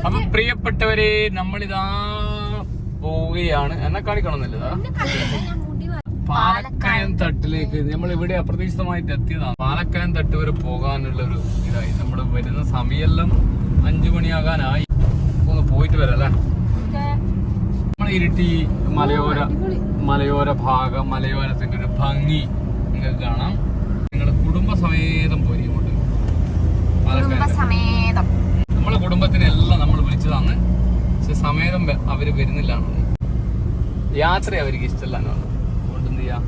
അപ്പൊ പ്രിയപ്പെട്ടവരെ, നമ്മളിതാ പോവുകയാണ്. എന്നെ കാണിക്കണമെന്നില്ലതാ പാലക്കയം തട്ടിലേക്ക്. നമ്മൾ ഇവിടെ അപ്രതീക്ഷിതമായിട്ട് എത്തിയതാണ്. പാലക്കയം തട്ട് വരെ പോകാനുള്ള ഒരു ഇതായി. നമ്മൾ വരുന്ന സമയെല്ലാം 5 മണിയാകാനായി. ഒന്ന് പോയിട്ട് വരാം അല്ലേ. നമ്മൾ ഇരിട്ടി മലയോര ഭാഗം, മലയോരത്തിന്റെ ഒരു ഭംഗി നിങ്ങൾക്ക് കാണാം. നിങ്ങളുടെ കുടുംബസമേതം പോയി ഇങ്ങോട്ട്. നമ്മളെ കുടുംബത്തിനെല്ലാം നമ്മൾ വിളിച്ചതാണ്. പക്ഷെ സമേതം അവര് വരുന്നില്ല. യാത്ര അവർക്ക് ഇഷ്ടമല്ല. അതുകൊണ്ട് എന്ത് ചെയ്യാം,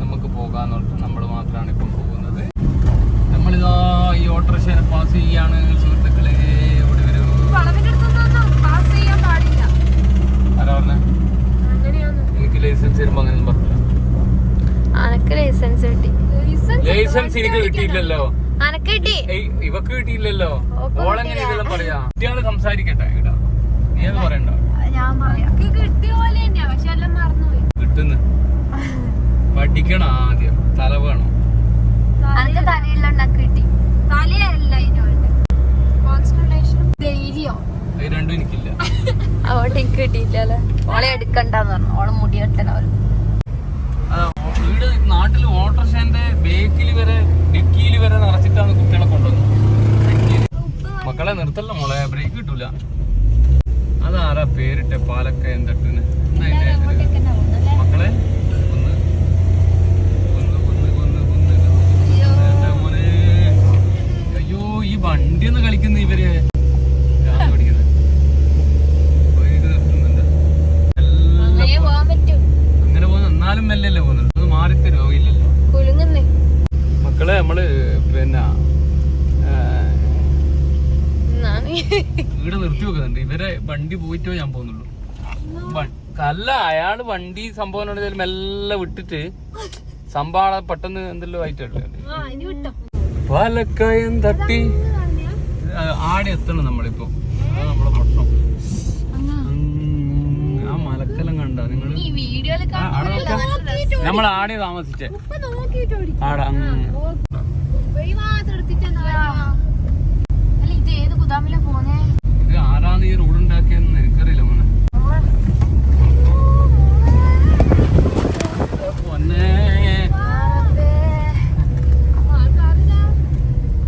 നമുക്ക് പോകാന്ന് പറഞ്ഞിട്ട് നമ്മൾ മാത്രമാണ് ഇപ്പം പോകുന്നത്. നമ്മളിതാ ഈ ഓട്ടോറിക്ഷനെ പാസ് ചെയ്യാണ്. സുഹൃത്തുക്കളെ, ഇവിടെ ഒരു ആരാ പറഞ്ഞ എനിക്ക് ലൈസൻസ് തരുമ്പോ അങ്ങനെ പറഞ്ഞില്ല. ലൈസൻസ് എനിക്ക് കിട്ടിയില്ലല്ലോ. ഇവക്ക് കിട്ടിയില്ലല്ലോ. ഓളെങ്ങനെ ഇതെല്ലാം പറയാ? കുട്ടികള് സംസാരിക്കട്ടെ കേട്ടാ. നീ അത് പറയണ്ട. കിട്ടുന്നു. പഠിക്കണം ആദ്യം. തല വേണം. അത് രണ്ടും എനിക്കില്ല. അതുകൊണ്ട് എനിക്ക് കിട്ടിയില്ലല്ലേ. ഓളെ എടുക്കണ്ടെന്ന് പറഞ്ഞു. ഓളെ മുടി കെട്ടനോ. വീട് നാട്ടില് ഓട്ടോറിക്ഷന്റെ ബേക്കിൽ വരെ ഡിക്കിയിൽ വരെ നിറച്ചിട്ടാണ് കുട്ടികളെ കൊണ്ടുവന്നത്. മക്കളെ നിർത്തല്ല മോളെ, ബ്രേക്ക് കിട്ടൂല. അതാരാ പേരിട്ടെ പാലക്കയം തട്ടിന്? മക്കളെ അയ്യോ, ഈ വണ്ടി ഒന്ന് കളിക്കുന്ന ഇവര് പഠിക്കുന്നത്. അങ്ങനെ പോകുന്ന എന്നാലും മെല്ലല്ലേ പോകുന്നുണ്ട്. അത് മാറിത്തെ രോഗമില്ലല്ലോ മക്കളെ. നമ്മള് പിന്നെ ഇവിടെ നിർത്തി വെക്കുന്നുണ്ട്. ഇവരെ വണ്ടി പോയിട്ടോ ഞാൻ പോകുന്നുള്ളൂ. അല്ല, അയാള് വണ്ടി സംഭവം മെല്ലെ വിട്ടിട്ട് സംഭവം പെട്ടെന്ന് എന്തെല്ലോ ആയിട്ടല്ലേ. പാലക്കയം തട്ടി ആടെ എത്തണം നമ്മളിപ്പോ. അതാണ് നമ്മളെ പ്രശ്നം. ആ മലക്കെല്ലാം കണ്ട നിങ്ങള്? നമ്മൾ ആടെ താമസിച്ചേ ആടാ. ഇത് ആരാണ് ഈ റോഡ് ഉണ്ടാക്കിയെന്ന് എനിക്കറിയില്ല മോനെ.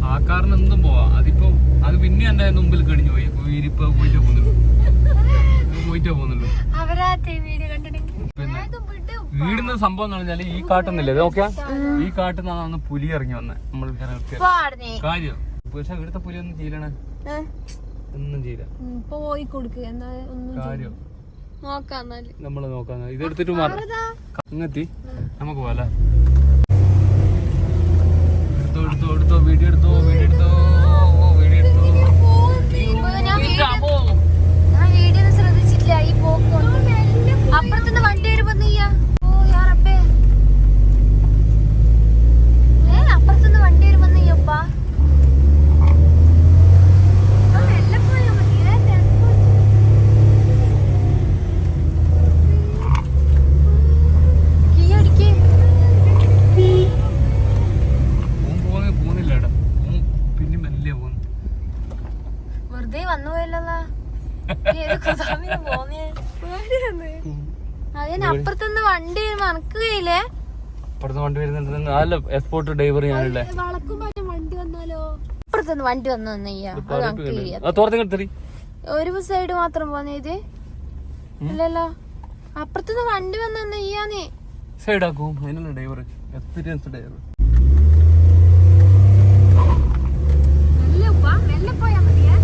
ആൾക്കാരന് എന്തും പോവാ. അതിപ്പോ അത് പിന്നെ എന്റെ മുമ്പിൽ കഴിഞ്ഞു പോയി. ഇരിപ്പോ പോയിട്ടേ പോകുന്നുള്ളൂ. പിന്നെ വീടുന്ന സംഭവം എന്ന് പറഞ്ഞാല് ഈ കാട്ടുന്നില്ലേ നോക്കിയാ, ഈ കാട്ടിൽ നിന്നാണ് പുലി ഇറങ്ങി വന്നെ. നമ്മൾ കാര്യം. പക്ഷെ ഇവിടുത്തെ പുലി ഒന്നും ചെയ്യണേ, ഒന്നും ചെയ്യില്ല. കാര്യം നമ്മള് നോക്കാ. ഇതെടുത്തിട്ട് ഇങ്ങെത്തി നമുക്ക് പോവാ. എടുത്തോ വീഡിയോ എടുത്തോ. ശ്രദ്ധിച്ചിട്ടില്ല. ഈ പോക്ക് അപ്പുറത്തുനിന്ന് വണ്ടി വരുമ്പോ അപ്പുറത്തുനിന്ന് വണ്ടി വരുമ്പോ നീയപ്പാ വെറുതെ വന്നു പോയല്ലോ. അതിന് അപ്പുറത്തുനിന്ന് വണ്ടി വരുമ്പോ എനക്ക് കയ്യില്ലേ. അപ്പുറത്ത് വണ്ടി വരുന്നുണ്ട്. നല്ല എക്സ്പോർട്ട് ഡ്രൈവർ ഞാനല്ലേ. അപ്പുറത്തുനിന്ന് വണ്ടി വന്നു ഒരു സൈഡ് മാത്രം പോന്നേ. ഇത് ഇല്ലല്ലോ. അപ്പുറത്തുനിന്ന് വണ്ടി വന്നു ചെയ്യാന്നേ. സൈഡാക്കും. അതിനുള്ള ഡ്രൈവർ, എക്സ്പീരിയൻസ് ഡ്രൈവർ. പോയാ മതിയാ.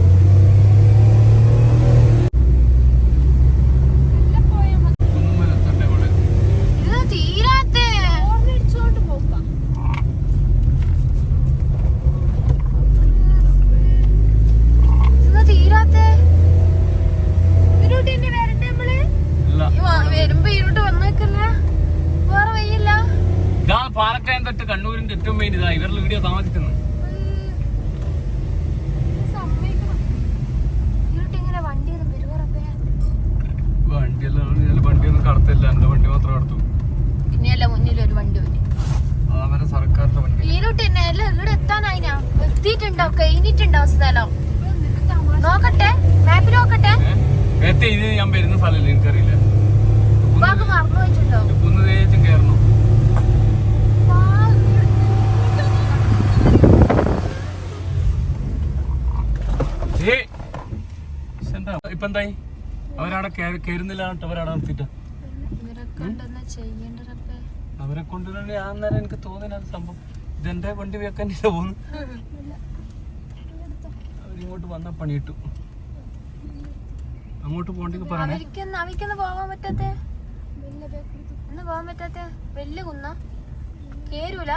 പാലക്കയം തട്ട് കണ്ണൂരിന്റെ ഏറ്റവും മെയിൻ ഇതാ. ഇവരുടെ വീഡിയോ താമസിക്കുന്നത്. വണ്ടിയൊന്നും കടത്തില്ല. എന്റെ വണ്ടി മാത്രം കടത്തു. പിന്നെയല്ല മുന്നിലൊരു വണ്ടി അവരെ സർക്കാരിന്റെ വണ്ടി. ഇവിടെ എത്താനായിനാ. എത്തിയിട്ടുണ്ടോ, കഴിഞ്ഞിട്ടുണ്ടോ സ്ഥലം? സത്യം ഇത് ഞാൻ വരുന്ന സ്ഥലമില്ല, എനിക്കറിയില്ല. മറന്നു വെച്ചിട്ടുണ്ടോ? കുന്ന് തേച്ചും കയറണം. ഇപ്പൊ എന്തായി? അവരവിടെ കയറുന്നില്ല, അവരവിടെ നിർത്തിട്ട. അവരെ കൊണ്ടുവരേണ്ട ആ നേരം എനിക്ക് തോന്നുന്നു അത് സംഭവം. ഇതെന്റെ വണ്ടി വെക്കാൻ പോകുന്നു. അവരിങ്ങോട്ട് വന്ന പണി കിട്ടും. അങ്ങോട്ട് പോകണ്ടെങ്കിൽ പറയണേ. പോകാൻ പറ്റാത്ത വലിയ കുന്ന കേരൂല.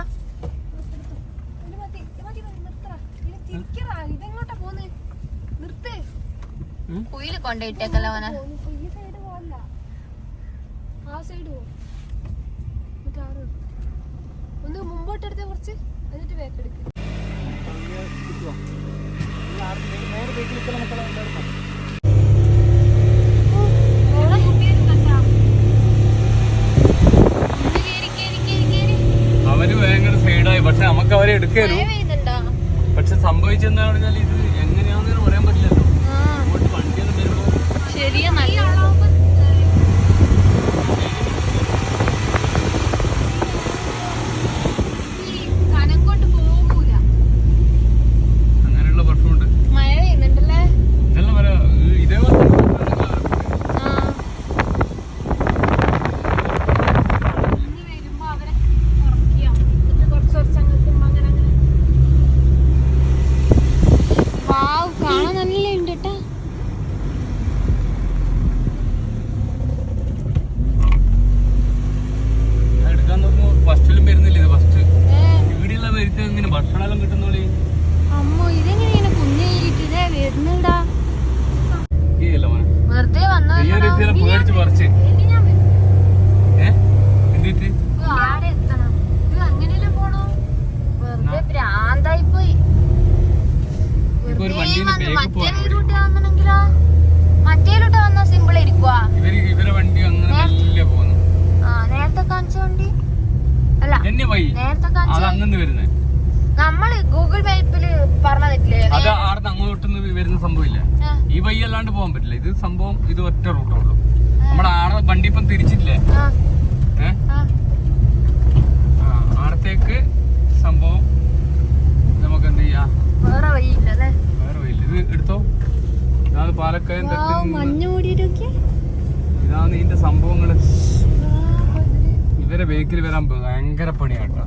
ഇതെങ്ങോട്ടാ പോന്ന്? നിർത്ത്. കുയില് കൊണ്ടിട്ടേക്കല്ലോ അവനെ. ഒന്ന് മുമ്പോട്ടെടുത്ത കുറച്ച്, എന്നിട്ട് വേക്കെടുക്ക്. അവര് ഭയങ്കര സൈഡായി. പക്ഷെ നമുക്ക് അവരെ എടുക്കാനോ. പക്ഷെ സംഭവിച്ചെന്താ പറഞ്ഞാൽ ഇത് എങ്ങനെയാണെന്ന് പറയാൻ പറ്റില്ലല്ലോ. അങ്ങോട്ട് വണ്ടിയൊന്നും വരുമ്പോ ശരിയാ. അങ്ങനെയുള്ള പ്രശ്നമുണ്ട്. മഴ പെയ്യുന്നുണ്ടല്ലേ? ഇതെല്ലാം പറയാ ഇതേപോലെ എടുക്കാൻ നോക്കുമ്പോ ഫസ്റ്റിലും വരുന്നില്ല. ഇത് ഫസ്റ്റ് ഇവിടെയുള്ള വരുത്ത ഇങ്ങനെ ഭക്ഷണമെല്ലാം കിട്ടുന്നോളി. അമ്മോ, ഇതെങ്ങനെയാണ് കുഞ്ഞിട്ടേ വരുന്നുണ്ടാ? വെറുതെ പേടിച്ച് പറിച്ച് എന്തിട്ട് ആടെ എത്തണം. ഇത് അങ്ങനെയല്ലേ പോണോ? വെറുതെ ഭ്രാന്തായി പോയി. മറ്റേലൂട്ട് വന്നാ സിമ്പിൾ ഇരിക്കുവാ. ഇവരെ വണ്ടി അങ്ങനെ പോകുന്നു. നേരത്തെ കാണിച്ച വണ്ടി അല്ല, നേരത്തെ അങ്ങനെ വരുന്നത്. നമ്മള് ഗൂഗിൾ മാപ്പില് പറഞ്ഞിട്ടില്ലേ അത് ആടുന്ന് അങ്ങോട്ടൊന്നും വരുന്ന സംഭവമില്ല. ഈ വഴി അല്ലാണ്ട് പോകാൻ പറ്റില്ല. ഇത് സംഭവം ഇത് ഒറ്റ റൂട്ടേ ഉള്ളൂ. നമ്മുടെ ആടെ വണ്ടി ഇപ്പം തിരിച്ചില്ലേ, ആടത്തേക്ക് സംഭവം നമുക്ക് എന്ത് ചെയ്യാ? വേറെ വഴിയില്ല. വേറെ വഴിയില്ല. ഇത് എടുത്തോ. ഇതാണ് പാലക്കയം മഞ്ഞ് മൂടിയിട്ടൊക്കെ. ഇതാണ് ഇതിന്റെ സംഭവങ്ങള്. ഇവരെ വെഹിക്കിൽ വരാൻ ഭയങ്കര പണിയാട്ടോ.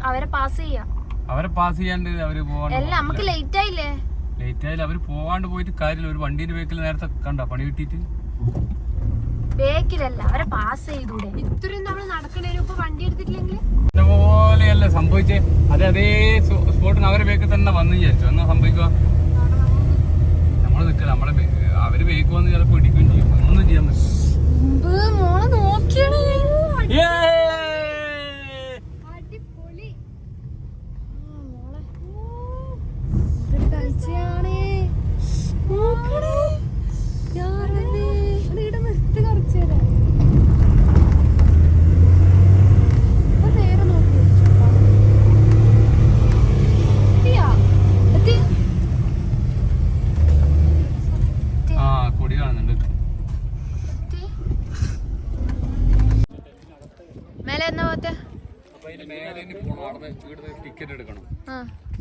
അവരെ പാസ് ചെയ്യാം. അവരെ പാസ് ചെയ്യാണ്ട് അവര് പോവാണ്ട് നമുക്ക് ലേറ്റ് ആയില്ലേ? ലേറ്റ് ആയാലും അവര് പോവാണ്ട് പോയിട്ട് കാര്യമില്ല. ഒരു വണ്ടീന്റെ വെഹിക്കിൽ നേരത്തെ കണ്ട പണി കിട്ടിയിട്ട് ബേക്കിലല്ല, അവരെ പാസ് ചെയ്തൂടെ? ഇത്രയും നമ്മൾ നടക്കണേലും ഇപ്പൊ വണ്ടി എടുത്തിട്ടില്ലെങ്കിൽ പോലെയല്ല സംഭവിച്ചേ. അതേ സ്പോട്ടിന് അവരെ ബേക്കിൽ തന്നെ വന്നു വിചാരിച്ചു. എന്നാ സംഭവിക്കുക? നമ്മള് നിൽക്കില്ല. നമ്മളെ അവര് ബേക്ക് വന്ന് ചിലപ്പോ ഇടിക്കുകയും ചെയ്യും. ഒന്നും ചെയ്യാൻ പറ്റും. മോളെ നോക്കിയാണ്. കൊടി കാണുന്നുണ്ട്. മേലെ എന്നാ പോത്തെ? ടിക്കറ്റ് എടുക്കണം.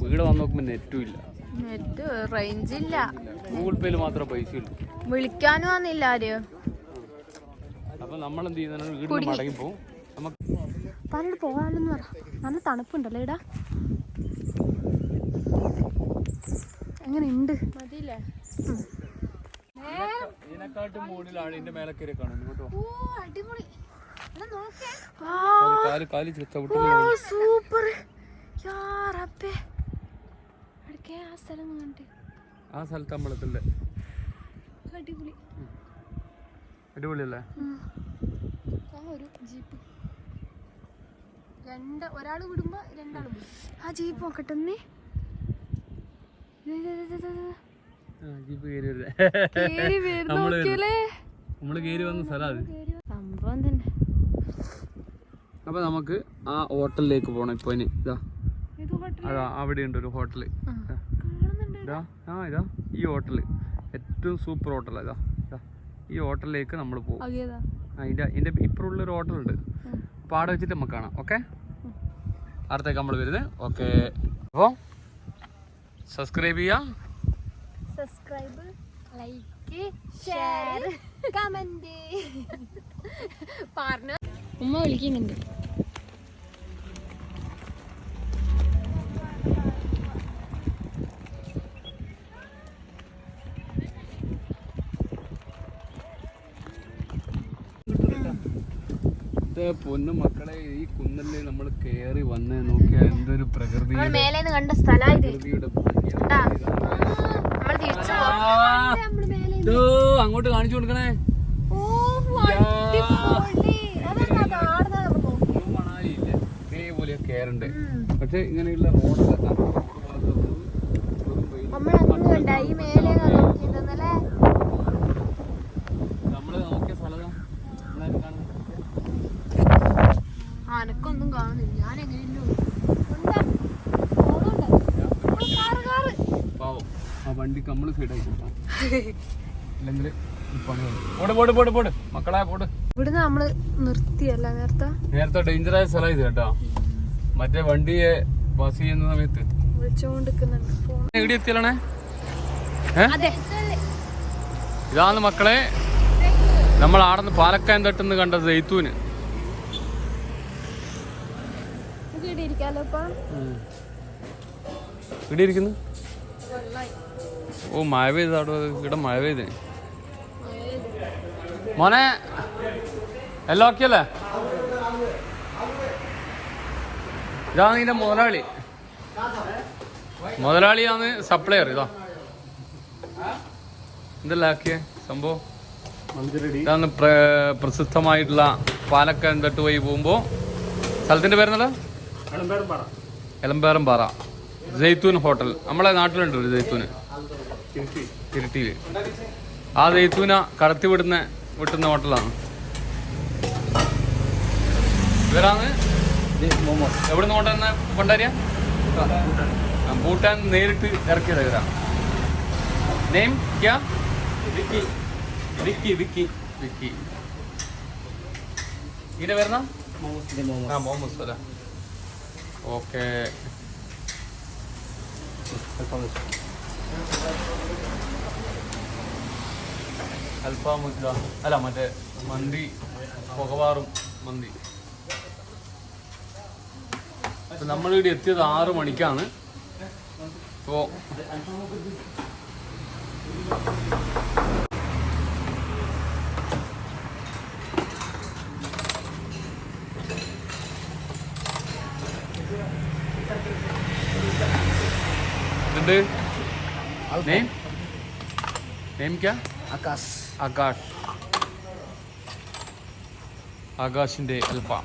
വീട് വന്ന് നോക്കുമ്പോ നെറ്റും ഇല്ല, നെറ്റ് റേഞ്ച് ഇല്ല. ഗൂഗിൾ പേയിൽ മാത്രം പൈസ ഉള്ളൂ. വിളിക്കാനും വന്നില്ല ആരും. അപ്പൊ നമ്മൾ എന്ത് ചെയ്യുന്ന വീട്ടിൽ മടങ്ങി പോകും. പറഞ്ഞിട്ട് പോകാനെന്ന് പറ. നല്ല തണുപ്പുണ്ടല്ലോ ഇടാ. എങ്ങനെയുണ്ട്? മതിയില്ലേ? ഇതിനെക്കാട്ടും മുകളിലാണ് ഇതിന്റെ മേലെ കയറി കാണുന്നത്. അടിപൊളി. സൂപ്പർ. ആ സ്ഥലത്ത് അമ്പലത്തിലെ അടിപൊളി. അടിപൊളിയല്ലേ? ഒരു ജീപ്പ് ഒരാള് വിടുമ്പോ രണ്ടാളും ആ ജീപ്പ് നോക്കട്ടെ. നമ്മള് കേറി വന്ന സ്ഥലം സംഭവം തന്നെ. അപ്പൊ നമുക്ക് ആ ഹോട്ടലിലേക്ക് പോണം. ഇപ്പൊ ഇനി ഇതാ അതാ അവിടെ ഉണ്ട് ഒരു ഹോട്ടല്. ഇതാ ഇതാ ഈ ഹോട്ടൽ ഏറ്റവും സൂപ്പർ ഹോട്ടലാണ് ഇതാ ഇതാ ഈ ഹോട്ടലിലേക്ക് നമ്മൾ പോകും. ഇതിൻ്റെ ഇപ്പുറമുള്ളൊരു ഹോട്ടലുണ്ട്. അപ്പോൾ അവിടെ വെച്ചിട്ട് നമുക്ക് കാണാം. ഓക്കെ, അടുത്തേക്ക് നമ്മൾ വരുന്നത്. ഓക്കെ, അപ്പോൾ സബ്സ്ക്രൈബ് ചെയ്യുക, ലൈക്ക്, ഷെയർ, കമന്റ്. പാർട്ണർ ഉമ്മ വിളിക്കുന്നുണ്ട്. പൊന്നു മക്കളെ, ഈ കുന്നല്ലേ നമ്മൾ കയറി വന്ന് നോക്കിയാൽ എന്തൊരു പ്രകൃതിയുടെ കണ്ട സ്ഥലം അങ്ങോട്ട് കാണിച്ചു കൊടുക്കണേ. ഇതേപോലെ കയറുണ്ട്. പക്ഷെ ഇങ്ങനെയുള്ള റോഡല്ല നമ്മള് നോക്കിയ സ്ഥലം അനക്കൊന്നും കാണുന്നില്ല. ഞാൻ എങ്ങനെയല്ലോ പാവം ആ വണ്ടിക്ക് നമ്മള് സൈഡായി കൊടുക്കാം. ഇല്ലെങ്കിൽ മക്കളെ പോട്. ഇവിടുന്ന് നമ്മള് നിർത്തിയല്ല നേരത്തെ ഡേഞ്ചറായ സ്ഥലം ഇത് കേട്ടോ. മറ്റേ വണ്ടിയെ പാസ് ചെയ്യുന്ന സമയത്ത് വിളിച്ചോണ്ടിരിക്കുന്നുണ്ട്. എവിടെ എത്തിയല്ലേ? ഇതാണ് മക്കളെ നമ്മൾ ആടന്ന് പാലക്കായൻ തട്ടുന്ന് കണ്ട ജെയ്ത്തൂന്. ഇവിടെ ഇരിക്കുന്നു. ഓ മഴ പെയ്ത് അവിടെ ഇവിടെ മഴ പെയ്ത്. മോനെ എല്ലാം ഓക്കെയല്ലേ? ഇതാണ് ഇതിന്റെ മുതലാളിയാണ് സപ്ലയർ. ഇതാ എന്തെല്ലാം ആക്കിയ സംഭവം. ഇതാണ് പ്രസിദ്ധമായിട്ടുള്ള പാലക്കാട് തട്ട് വഴി പോകുമ്പോ സ്ഥലത്തിന്റെ പേരെന്നല്ലോ എലമ്പേറം പാറ ജെയ്ത്തൂൻ ഹോട്ടൽ. നമ്മളെ നാട്ടിലുണ്ട് ഒരു ജെയ്ത്തൂന് തിരുട്ടിയില്. ആ ജെയ്ത്തൂന കടത്തി വിട്ടുന്ന ഹോട്ടലാണ്. ഇവരാണ് എവിടുന്ന് കൊണ്ടുവന്ന കൊണ്ടുവരിക? ഭൂട്ടാൻ നേരിട്ട് ഇറക്കിയത് ഇവരാ. നെയിം ക്യാ? വിക്കി. ഇതിന്റെ പേരെന്നാ? മോമോസ് അല്ലേ? ഓക്കെ. അൽഫാം അല്ല മറ്റേ മന്തി, പുകവാറും മന്തി. നമ്മളിവിടെ എത്തിയത് 6 മണിക്കാണ്. ഇപ്പോ ആകാശിന്റെ അൽഫാം.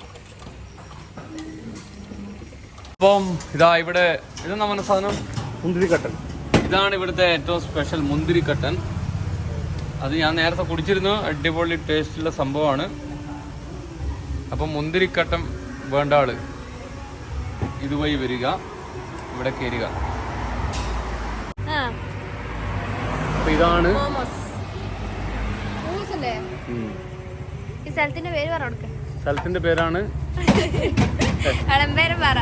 അപ്പം ഇതാ ഇവിടെ ഇതെന്നാ പറഞ്ഞ സാധനം? മുന്തിരിക്കട്ടൻ. ഇതാണ് ഇവിടുത്തെ ഏറ്റവും സ്പെഷ്യൽ മുന്തിരിക്കട്ടൻ. അത് ഞാൻ നേരത്തെ കുടിച്ചിരുന്നു. അടിപൊളി ടേസ്റ്റുള്ള സംഭവമാണ്. അപ്പം മുന്തിരിക്കട്ടൻ വേണ്ട ആള് ഇതുവഴി വരിക, ഇവിടെ കയറുക. അപ്പൊ ഇതാണ് സ്ഥലത്തിന്റെ പേരാണ് എളമ്പേരം പാറ.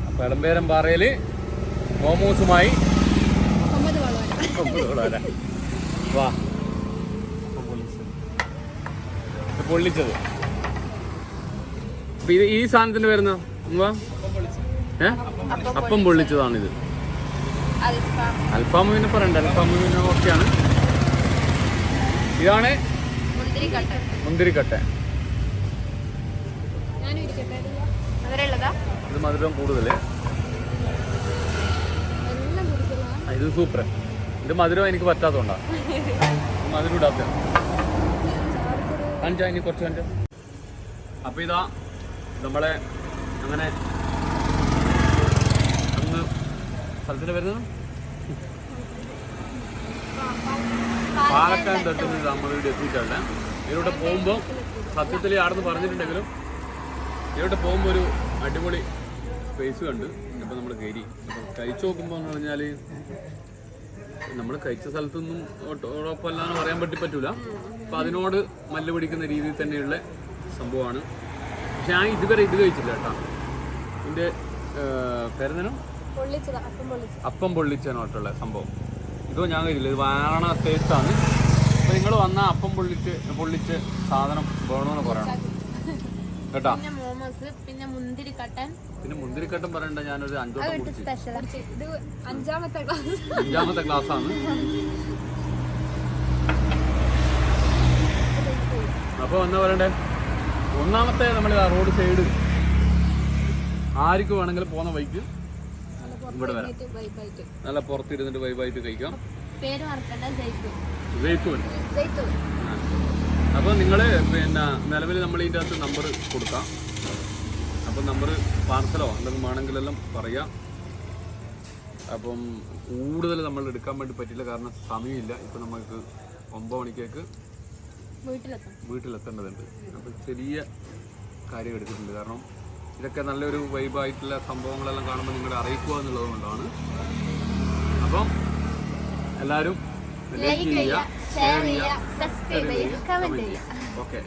അപ്പൊ എളമ്പേരം പാറയില് മോമോസുമായി വാ പൊള്ളിച്ചത്. അപ്പൊ ഇത് ഈ സാധനത്തിന്റെ പേരെന്നാ? അപ്പം പൊള്ളിച്ചതാണിത്. അൽഫാം പിന്നെ പറയണ്ട, അൽഫാം പിന്നെ ഓക്കെയാണ്. ഇതാണ് മുന്തിരിക്കട്ട. ഇത് മധുരം കൂടുതൽ. ഇത് സൂപ്പർ. ഇത് മധുരം എനിക്ക് പറ്റാത്തതുകൊണ്ടാ മധുരം ഇടാത്ത. കാണിച്ചാ ഇനി കുറച്ച് കാണിച്ച. അപ്പൊ ഇതാ നമ്മളെ അങ്ങനെ അന്ന് സ്ഥലത്തിന്റെ വരുന്നത് പാലക്കാട് തട്ടുന്നത് നമ്മളിവിടെ എത്തിയിട്ടുണ്ട്. ഇതിലൂടെ പോകുമ്പോൾ സത്യത്തിൽ ആടെന്ന് പറഞ്ഞിട്ടുണ്ടെങ്കിലും ഇതിലൂടെ പോകുമ്പോൾ ഒരു അടിപൊളി സ്പേസ് കണ്ട് അപ്പോൾ നമ്മൾ കയറി. അപ്പോൾ കഴിച്ചു നോക്കുമ്പോൾ എന്ന് പറഞ്ഞാൽ നമ്മൾ കഴിച്ച സ്ഥലത്തൊന്നും ഉറപ്പല്ലാന്ന് പറയാൻ പറ്റൂല. അപ്പോൾ അതിനോട് മല്ല് പിടിക്കുന്ന രീതിയിൽ തന്നെയുള്ള സംഭവമാണ്. പക്ഷെ ഞാൻ ഇതുവരെ ഇത് കഴിച്ചില്ല കേട്ടോ. ഇതിൻ്റെ പേരെന്താനും അപ്പം പൊള്ളിച്ചതിനോട്ടുള്ള സംഭവം ഇതോ ഞാൻ കഴിച്ചില്ല. ഇത് വാരണ ടേസ്റ്റാണ്. അപ്പോൾ നിങ്ങൾ വന്നാൽ അപ്പം പൊള്ളിച്ച് സാധനം വേണമെന്ന് പറയണം കേട്ടോ. പിന്നെ മുന്തിരിക്കട്ടൻ പറയണ്ട, ഞാനൊരു 5 വട്ടം കുടിച്ചു. ഇത് 5ാമത്തെ ക്ലാസ്സാണ്. അപ്പോൾ എന്താ പറയണ്ടേ, ഒന്നാമത്തെ നമ്മൾ റോഡ് സൈഡ് ആർക്ക് വേണമെങ്കിലും പോകുന്ന വഴിക്ക് ഇവിടെ വരാം. നല്ല പുറത്തിരുന്നിട്ട് വൈബായിട്ട് കഴിക്കാം. ജയ്ത്തൂൻ. അപ്പോൾ നിങ്ങൾ പിന്നെ നിലവിൽ നമ്മൾ ഇതിൻ്റെ അകത്ത് നമ്പർ കൊടുക്കാം. അപ്പം നമ്പർ പാർസലോ എന്തെങ്കിലും വേണമെങ്കിലെല്ലാം പറയാം. അപ്പം കൂടുതൽ നമ്മൾ എടുക്കാൻ വേണ്ടി പറ്റില്ല, കാരണം സമയമില്ല. ഇപ്പം നമുക്ക് 9 മണിക്കേക്ക് വീട്ടിലെത്തേണ്ടതുണ്ട്. അപ്പം ചെറിയ കാര്യം എടുത്തിട്ടുണ്ട്, കാരണം ഇതൊക്കെ നല്ലൊരു വൈബായിട്ടുള്ള സംഭവങ്ങളെല്ലാം കാണുമ്പോൾ നിങ്ങളെ അറിയിക്കുക എന്നുള്ളത് കൊണ്ടാണ്. അപ്പം എല്ലാവരും ലൈക്ക് ചെയ്യുക, ഷെയർ ചെയ്യുക, സബ്സ്ക്രൈബ് ചെയ്യുക, കമന്റ് ചെയ്യുക. ഓക്കെ.